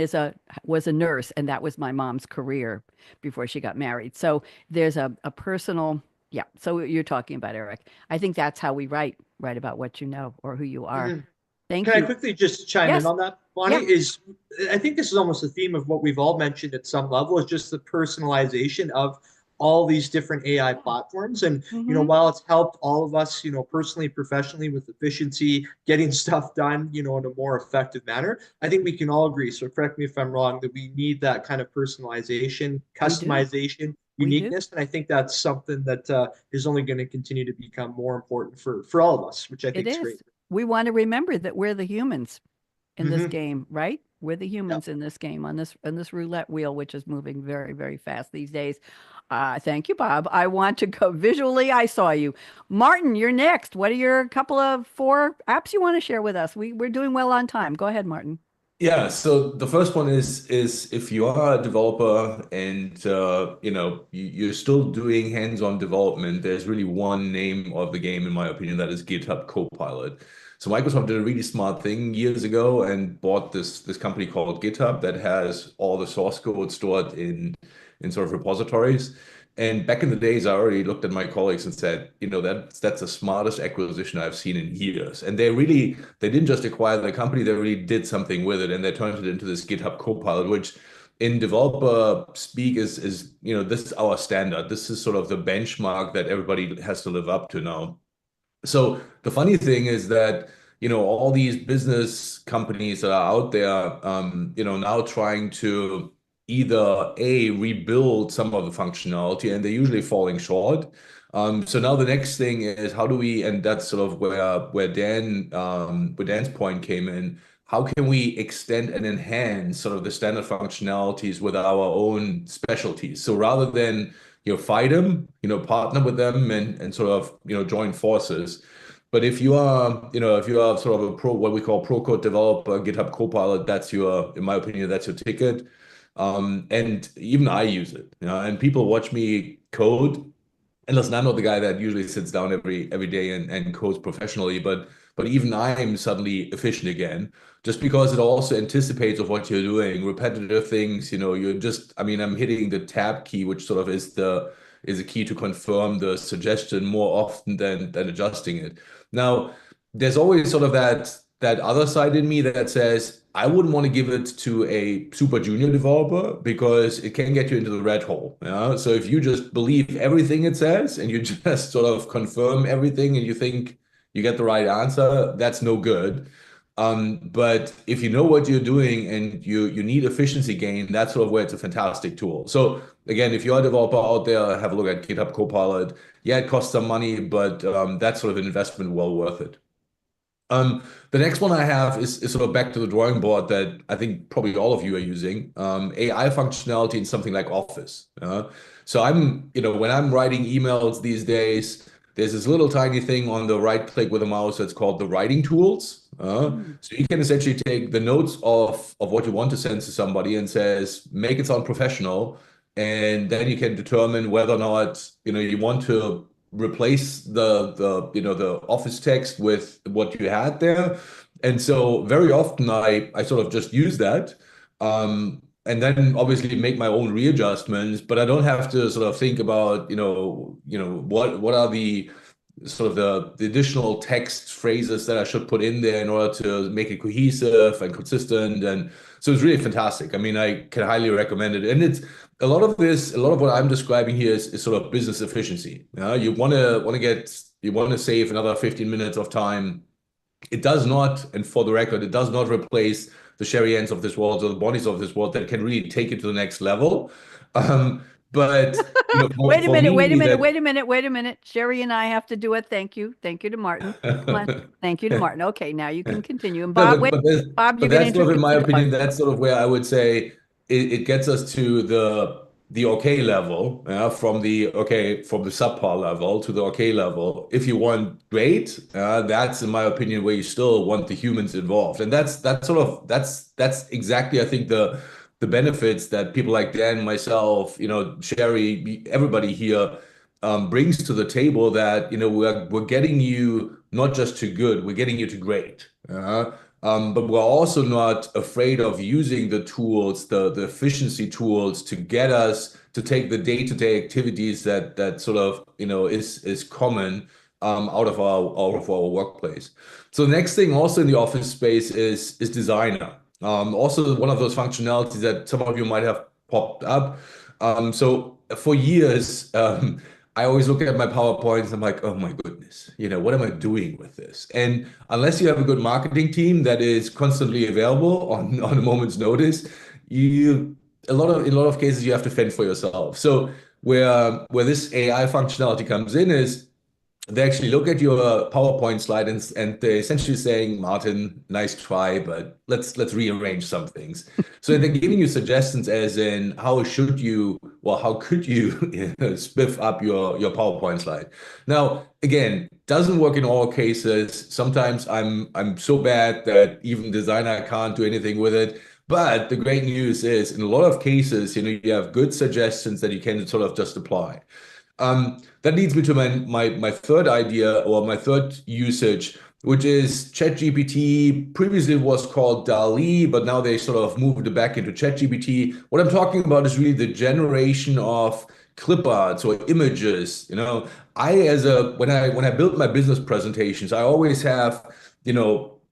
was a nurse, and that was my mom's career before she got married. So there's a personal, yeah. So what you're talking about, Eric. I think that's how we write about what you know or who you are. Mhm. Thank Can I you. quickly just chime in Yes. on that, Bonnie? Yeah. I think this is almost a theme of what we've all mentioned at some level, is just the personalization of all these different AI platforms. And, Hmm. while it's helped all of us, personally, professionally with efficiency, getting stuff done, in a more effective manner, I think we can all agree. So correct me if I'm wrong, that we need that kind of personalization, We do. customization, We do. uniqueness. And I think that's something that is only going to continue to become more important for all of us, which I It think is great. is. We want to remember that we're the humans in this Hmm. game, right? We're the Yeah. humans in this game on this roulette wheel, which is moving very, very fast these days. Thank you, Bob. I want to go visually. I saw you, Martin. You're next. What are your couple of 4 apps you want to share with us? We're doing well on time. Go ahead, Martin. Yeah, so the first one is if you are a developer and you're still doing hands-on development, there's really one name of the game, in my opinion, that is GitHub Copilot. So Microsoft did a really smart thing years ago and bought this company called GitHub that has all the source code stored in sort of repositories. And back in the days, I already looked at my colleagues and said, that's the smartest acquisition I've seen in years. And they didn't just acquire the company, they really did something with it, and they turned it into this GitHub Copilot, which in developer speak is this is our standard. This is sort of the benchmark that everybody has to live up to now. So the funny thing is that all these business companies that are out there, now trying to either rebuild some of the functionality, and they're usually falling short. So now the next thing is how do we, and that's sort of where Dan's point came in. How can we extend and enhance sort of the standard functionalities with our own specialties? So rather than fight them, partner with them and sort of, join forces. But if you are, if you are sort of a what we call pro code developer, GitHub Copilot, in my opinion, that's your ticket. And even I use it, and people watch me code. And listen, I'm not the guy that usually sits down every day and codes professionally, but even I'm suddenly efficient again, just because it also anticipates of what you're doing, repetitive things. I'm hitting the tab key, which sort of is a key to confirm the suggestion more often than adjusting it. Now, there's always sort of that other side in me that says I wouldn't want to give it to a super junior developer because it can get you into the red hole. So if you just believe everything it says and you just sort of confirm everything and you think you get the right answer, that's no good. But if you know what you're doing and you need efficiency gain, that's sort of where it's a fantastic tool. So again, if you're a developer out there, have a look at GitHub Copilot. Yeah, it costs some money, but that's sort of an investment well worth it. The next one I have is sort of back to the drawing board that I think probably all of you are using, AI functionality in something like Office. So when I'm writing emails these days, there's this little tiny thing on the right click with a mouse that's called the writing tools. Mm. So you can essentially take the notes of what you want to send to somebody and says, make it sound professional. And then you can determine whether or not, you want to replace the office text with what you had there. And so very often I sort of just use that. And then obviously make my own readjustments, but I don't have to sort of think about, what are the sort of the additional text phrases that I should put in there in order to make it cohesive and consistent. And so it's really fantastic. I mean, I can highly recommend it. And it's a lot of what I'm describing here is sort of business efficiency. You want to save another 15 minutes of time. It does not, and for the record, it does not replace the Sherry Ends of this world or the Bonnies of this world that can really take it to the next level. But Wait a for minute, wait a me, minute, that wait a minute, wait a minute. Sherry and I have to do a thank you. Thank you to Martin. Come on. Thank you to Martin. Okay, now you can continue. And No, Bob, wait, Bob, you're but going to that's sort of, in introduce my the dog. opinion, that's sort of where I would say it gets us to the okay level, from the subpar level to the okay level. If you want great, that's in my opinion where you still want the humans involved, and that's exactly I think the benefits that people like Dan, myself, Sherry, everybody here brings to the table that, we're getting you not just to good, we're getting you to great. But we're also not afraid of using the tools, the efficiency tools, to get us to take the day-to-day activities that sort of is common out of our workplace. So the next thing also in the office space is designer. Also one of those functionalities that some of you might have popped up. So for years, I always look at my PowerPoints. I'm like, oh my goodness, what am I doing with this? And unless you have a good marketing team that is constantly available on a moment's notice, in a lot of cases you have to fend for yourself. So where this AI functionality comes in is they actually look at your PowerPoint slide and they're essentially saying, Martin, nice try, but let's rearrange some things. So they're giving you suggestions as in how could you spiff up your PowerPoint slide. Now, again, doesn't work in all cases. Sometimes I'm so bad that even designer can't do anything with it. But the great news is in a lot of cases, you have good suggestions that you can sort of just apply. That leads me to my third idea, or my third usage, which is ChatGPT. Previously it was called DALL-E, but now they sort of moved it back into ChatGPT. What I'm talking about is really the generation of clip arts or images. When I built my business presentations, I always have,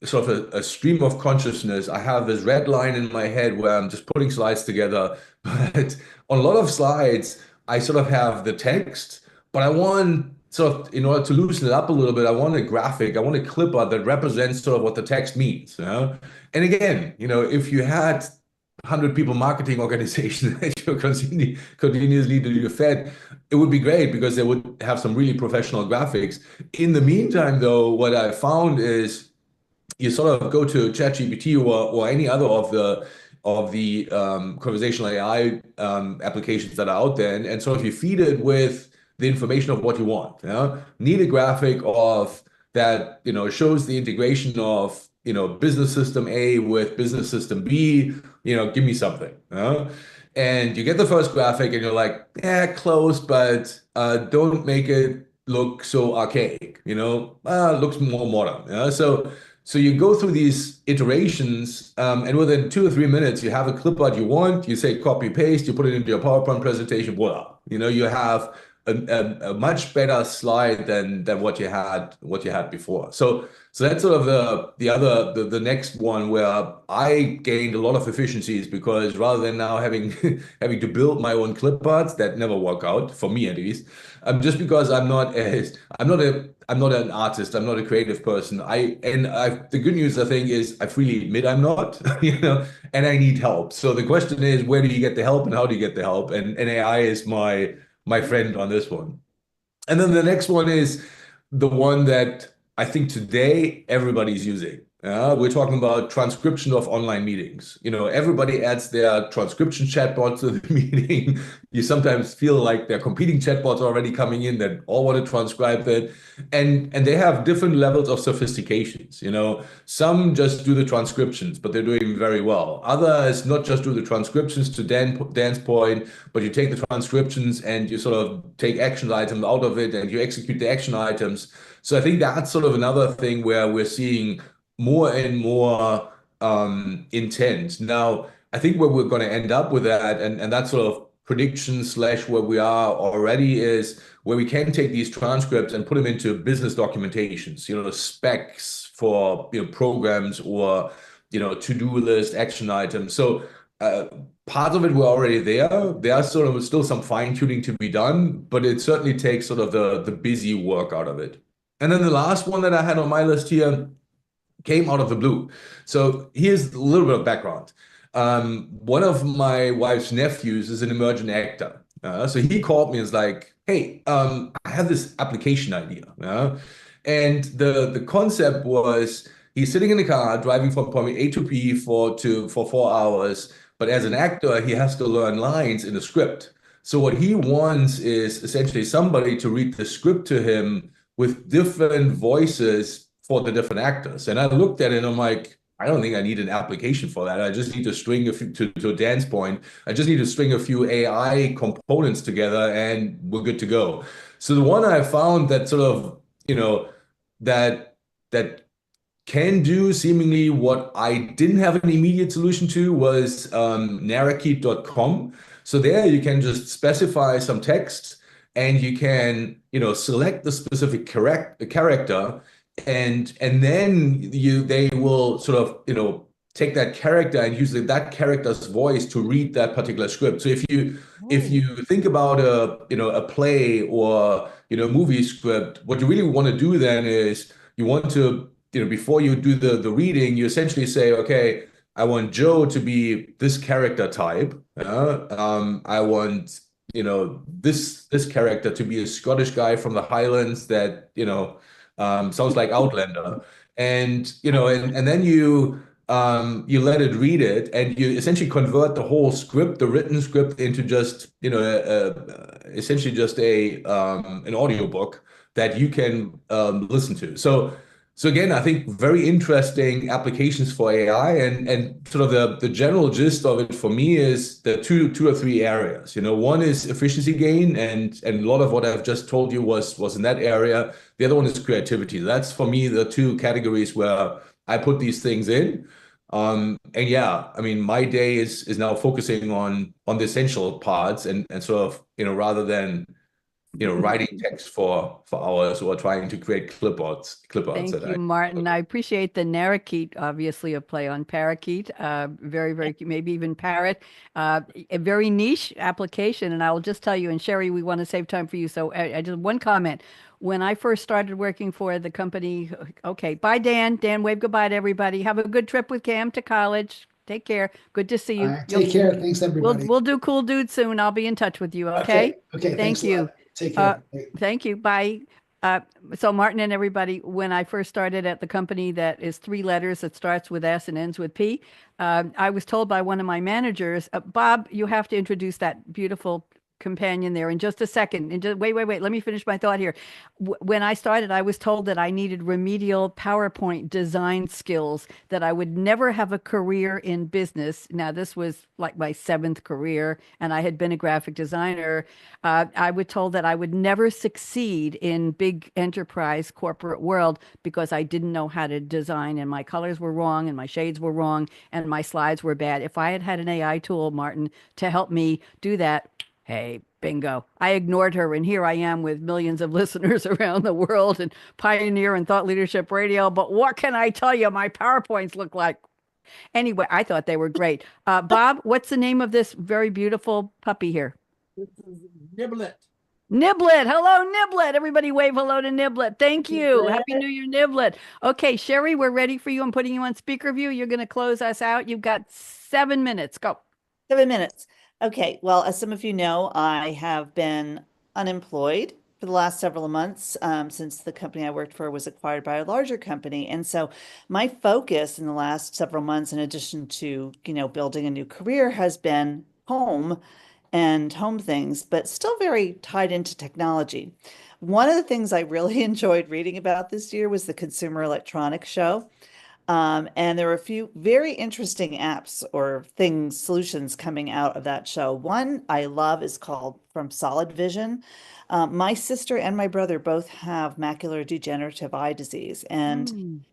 sort of a stream of consciousness. I have this red line in my head where I'm just putting slides together. But on a lot of slides, I sort of have the text, but I want sort of, in order to loosen it up a little bit, I want a graphic, I want a clip art that represents sort of what the text means. And again, if you had 100 people marketing organization that you're continuously do your fed, it would be great because they would have some really professional graphics. In the meantime, though, what I found is you sort of go to ChatGPT or any other of the conversational AI applications that are out there, and so if you feed it with the information of what you want, need a graphic of that, shows the integration of business system A with business system B, give me something, and you get the first graphic and you're like, yeah, close, but don't make it look so archaic, looks more modern. So you go through these iterations, and within 2 or 3 minutes, you have a clip art you want. You say copy paste, you put it into your PowerPoint presentation. Voila! You have a much better slide than what you had before. So that's sort of the next one where I gained a lot of efficiencies, because rather than now having to build my own clip arts that never work out for me, at least, just because I'm not an artist, I'm not a creative person. The good news, I think, is I freely admit I'm not, and I need help. So the question is, where do you get the help and how do you get the help? And AI is my friend on this one. And then the next one is the one that I think today everybody's using. We're talking about transcription of online meetings. Everybody adds their transcription chatbot to the meeting. You sometimes feel like there are competing chatbots already coming in that all want to transcribe it. And they have different levels of sophistications. Some just do the transcriptions, but they're doing very well. Others not just do the transcriptions, to Dan's point, but you take the transcriptions and you sort of take action items out of it and you execute the action items. So I think that's sort of another thing where we're seeing more and more intent. Now, I think where we're going to end up with that, and that sort of prediction / where we are already, is where we can take these transcripts and put them into business documentations, specs for programs or to-do list action items. So part of it we're already there. There are sort of still some fine-tuning to be done, but it certainly takes sort of the busy work out of it. And then the last one that I had on my list here came out of the blue. So here's a little bit of background. One of my wife's nephews is an emerging actor. So he called me and was like, hey, I have this application idea. And the concept was, he's sitting in the car driving from point A to B for 4 hours. But as an actor, he has to learn lines in the script. So what he wants is essentially somebody to read the script to him with different voices for the different actors. And I looked at it and I'm like, I don't think I need an application for that. I just need to string a few, to Dan's point, I just need to string a few AI components together and we're good to go. So the one I found that sort of, that can do seemingly what I didn't have an immediate solution to was narrakeet.com. So there you can just specify some text and you can, select the specific character and then they will sort of, take that character and use that character's voice to read that particular script. So if you think about a play or movie script, what you really want to do then is you want to before you do the reading, you essentially say, okay, I want Joe to be this character type. I want, this character to be a Scottish guy from the Highlands that, sounds like Outlander. And, and then you let it read it and you essentially convert the whole script, the written script into just, essentially just an audiobook that you can listen to. So again, I think very interesting applications for AI and sort of the general gist of it for me is the two or three areas. One is efficiency gain, and a lot of what I've just told you was in that area. The other one is creativity. That's for me the two categories where I put these things in. And yeah, I mean, my day is now focusing on the essential parts and sort of, rather than writing text for hours or trying to create clipboards Thank that you, Martin. I appreciate the narrakeet, obviously a play on parakeet, very, very, maybe even parrot, a very niche application. And I will just tell you, and Sherry, we want to save time for you. So I just one comment. When I first started working for the company, okay, bye, Dan. Dan, wave goodbye to everybody. Have a good trip with Cam to college. Take care. Good to see All you. right, take care. Thanks, everybody. We'll do Cool Dude soon. I'll be in touch with you. Okay. Okay. Thank Thanks a you. lot. Take care. Thank you. Bye. So Martin and everybody, when I first started at the company that is three letters that starts with S and ends with P, I was told by one of my managers, Bob, you have to introduce that beautiful companion there in just a second. And just, wait. Let me finish my thought here. When I started, I was told that I needed remedial PowerPoint design skills, that I would never have a career in business. Now, this was like my seventh career, and I had been a graphic designer. I was told that I would never succeed in big enterprise corporate world because I didn't know how to design, and my colors were wrong, and my shades were wrong, and my slides were bad. If I had had an AI tool, Martin, to help me do that, hey, bingo. I ignored her, and here I am with millions of listeners around the world and Pioneer and Thought Leadership Radio. But what can I tell you? My PowerPoints look like. Anyway, I thought they were great. Bob, what's the name of this very beautiful puppy here? This is Niblet. Niblet. Hello, Niblet. Everybody wave hello to Niblet. Thank you. Happy New Year, Niblet. Okay, Sherry, we're ready for you. I'm putting you on speaker view. You're going to close us out. You've got 7 minutes. Go. 7 minutes. Okay, well, as some of you know, I have been unemployed for the last several months since the company I worked for was acquired by a larger company. And so my focus in the last several months, in addition to, building a new career, has been home and home things, but still very tied into technology. One of the things I really enjoyed reading about this year was the Consumer Electronics Show. And there were a few very interesting apps or things, solutions coming out of that show. One I love is called From Solid Vision. My sister and my brother both have macular degenerative eye disease, and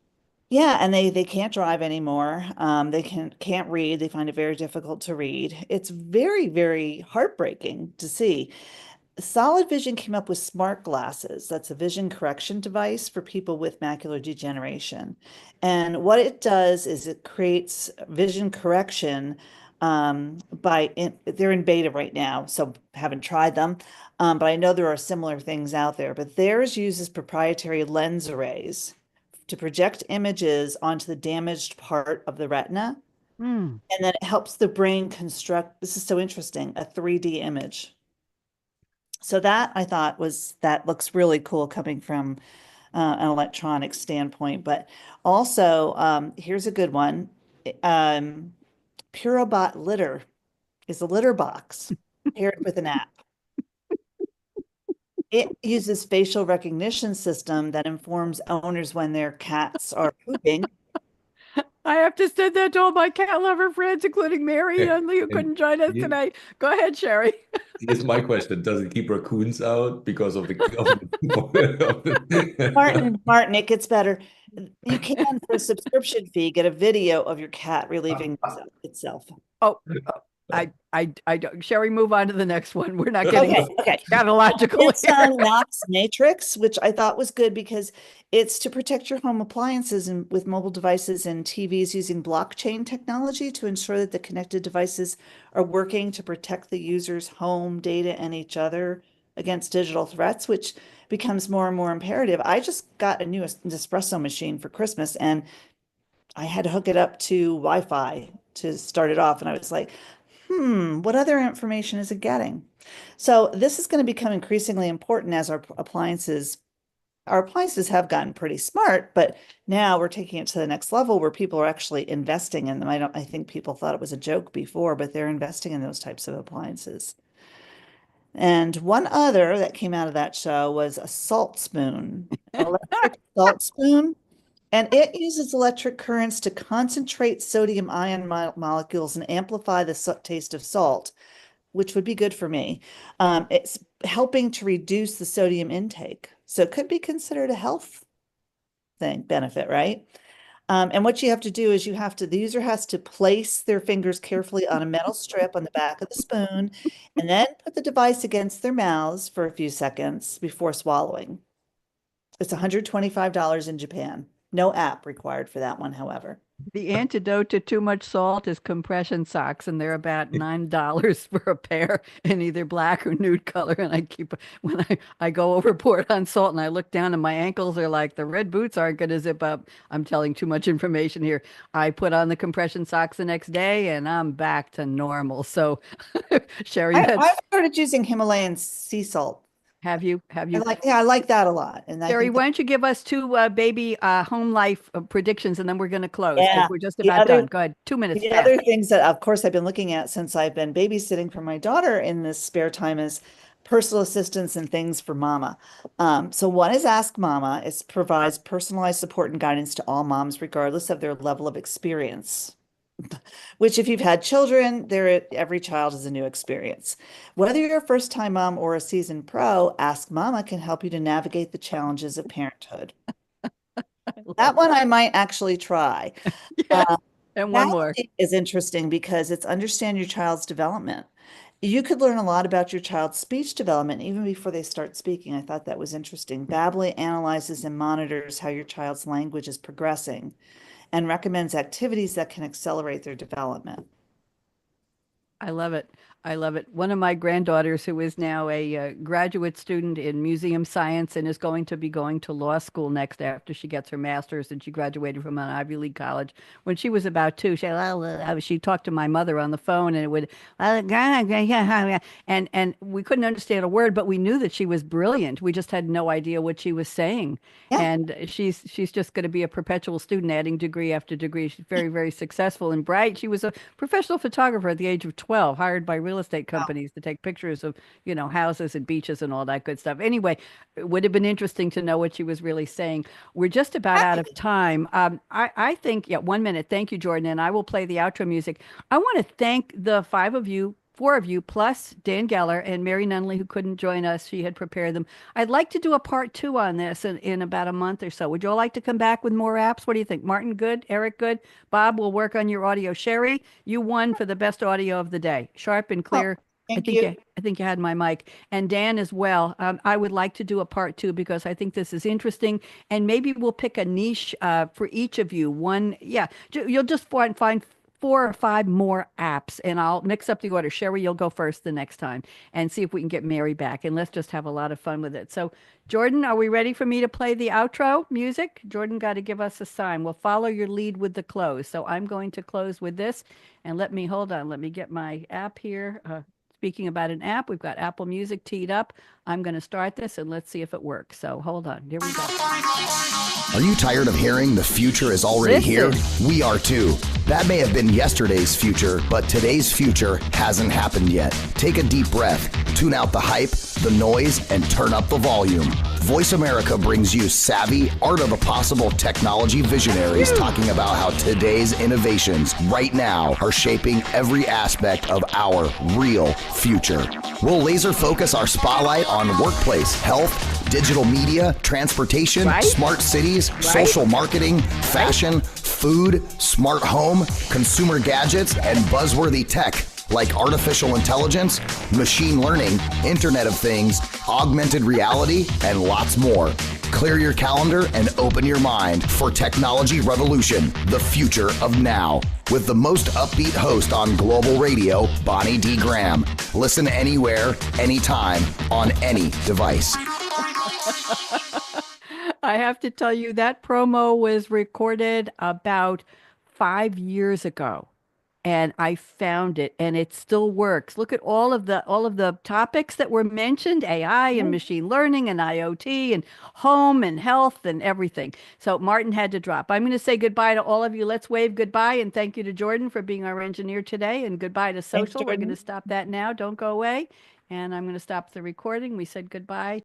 yeah, and they can't drive anymore. They can't read. They find it very difficult to read. It's very, very heartbreaking to see. Solid Vision came up with smart glasses. That's a vision correction device for people with macular degeneration. And what it does is it creates vision correction they're in beta right now, so haven't tried them. But I know there are similar things out there. But theirs uses proprietary lens arrays to project images onto the damaged part of the retina. And then it helps the brain construct, this is so interesting, a 3D image. So that I thought that looks really cool coming from an electronic standpoint. But also, here's a good one. Purobot Litter is a litter box paired with an app. It uses facial recognition system that informs owners when their cats are pooping. I have to send that to all my cat lover friends, including Mary And, Nunley, who couldn't join us yeah, today. Go ahead, Sherry. here's my question: does it keep raccoons out because of the Martin, it gets better. You can, for a subscription fee, get a video of your cat relieving itself. Oh, I don't. Sherry, move on to the next one. We're not getting Okay. scatological It's here. Knox Matrix, which I thought was good because it's to protect your home appliances and with mobile devices and TVs using blockchain technology to ensure that the connected devices are working to protect the user's home data and each other against digital threats, which becomes more and more imperative. I just got a new espresso machine for Christmas and I had to hook it up to Wi-Fi to start it off. And I was like, what other information is it getting? So this is going to become increasingly important as our appliances have gotten pretty smart, but now we're taking it to the next level where people are actually investing in them. I think people thought it was a joke before, but they're investing in those types of appliances. And one other that came out of that show was a salt spoon, an electric salt spoon. And it uses electric currents to concentrate sodium ion molecules and amplify the taste of salt, which would be good for me. It's helping to reduce the sodium intake. So it could be considered a health benefit, right? And what you have to do is the user has to place their fingers carefully on a metal strip on the back of the spoon, and then put the device against their mouths for a few seconds before swallowing. It's $125 in Japan. No app required for that one, however. The antidote to too much salt is compression socks, and they're about $9 for a pair in either black or nude color. And when I go overboard on salt and I look down and my ankles are like, the red boots aren't going to zip up. I'm telling too much information here. I put on the compression socks the next day and I'm back to normal. So, Sherry, I started using Himalayan sea salt. Have you? I like that a lot. And Sherry, why don't you give us two baby home life predictions, and then we're going to close because Yeah. we're just about done. Go ahead, 2 minutes. The fast. other things that, of course, I've been looking at since I've been babysitting for my daughter in this spare time is personal assistance and things for mama. So one is Ask Mama. It provides personalized support and guidance to all moms, regardless of their level of experience. Which, if you've had children, every child is a new experience. Whether you're a first-time mom or a seasoned pro, Ask Mama can help you to navigate the challenges of parenthood. That one I might actually try. Yeah. And one more is interesting because it's understand your child's development. You could learn a lot about your child's speech development even before they start speaking. I thought that was interesting. Babbly analyzes and monitors how your child's language is progressing and recommends activities that can accelerate their development. I love it. I love it. One of my granddaughters, who is now a graduate student in museum science and is going to be going to law school next after she gets her master's, and she graduated from an Ivy League college. When she was about 2, she talked to my mother on the phone, and it would, and we couldn't understand a word, but we knew that she was brilliant. We just had no idea what she was saying. Yeah. And she's just going to be a perpetual student, adding degree after degree. She's very, very successful and bright. She was a professional photographer at the age of 12, hired by real estate companies to take pictures of, houses and beaches and all that good stuff. Anyway, it would have been interesting to know what she was really saying. We're just about out of time. I think, 1 minute. Thank you, Jordan. And I will play the outro music. I want to thank the 4 of you, plus Dan Geller and Mary Nunley, who couldn't join us. She had prepared them. I'd like to do a part 2 on this in about a month or so. Would you all like to come back with more apps? What do you think? Martin, good? Eric, good? Bob, we'll work on your audio. Sherry, you won for the best audio of the day. Sharp and clear. Thank you. I think you had my mic. And Dan as well. I would like to do a part 2 because I think this is interesting. And maybe we'll pick a niche for each of you. You'll just find 4 or 5 more apps, and I'll mix up the order. Sherry, you'll go first the next time and see if we can get Mary back, and let's just have a lot of fun with it. So, Jordan, are we ready for me to play the outro music? Jordan got to give us a sign. We'll follow your lead with the close. So I'm going to close with this, and let me get my app here. Speaking about an app, we've got Apple Music teed up. I'm going to start this, and let's see if it works. So hold on. Here we go. Are you tired of hearing the future is already here? We are too. That may have been yesterday's future, but today's future hasn't happened yet. Take a deep breath, tune out the hype, the noise, and turn up the volume. Voice America brings you savvy, art of the possible technology visionaries talking about how today's innovations right now are shaping every aspect of our real future. We'll laser focus our spotlight on workplace, health, digital media, transportation, smart cities, social marketing, fashion, food, smart home, consumer gadgets, and buzzworthy tech like artificial intelligence, machine learning, Internet of Things, augmented reality, and lots more. Clear your calendar and open your mind for Technology Revolution, the future of now, with the most upbeat host on global radio, Bonnie D. Graham. Listen anywhere, anytime, on any device. I have to tell you that promo was recorded about 5 years ago. And I found it, and it still works. Look at all of the topics that were mentioned: AI and machine learning and IoT and home and health and everything. So Martin had to drop. I'm going to say goodbye to all of you. Let's wave goodbye, and thank you to Jordan for being our engineer today, and goodbye to social. We're going to stop that now. Don't go away. And I'm going to stop the recording. We said goodbye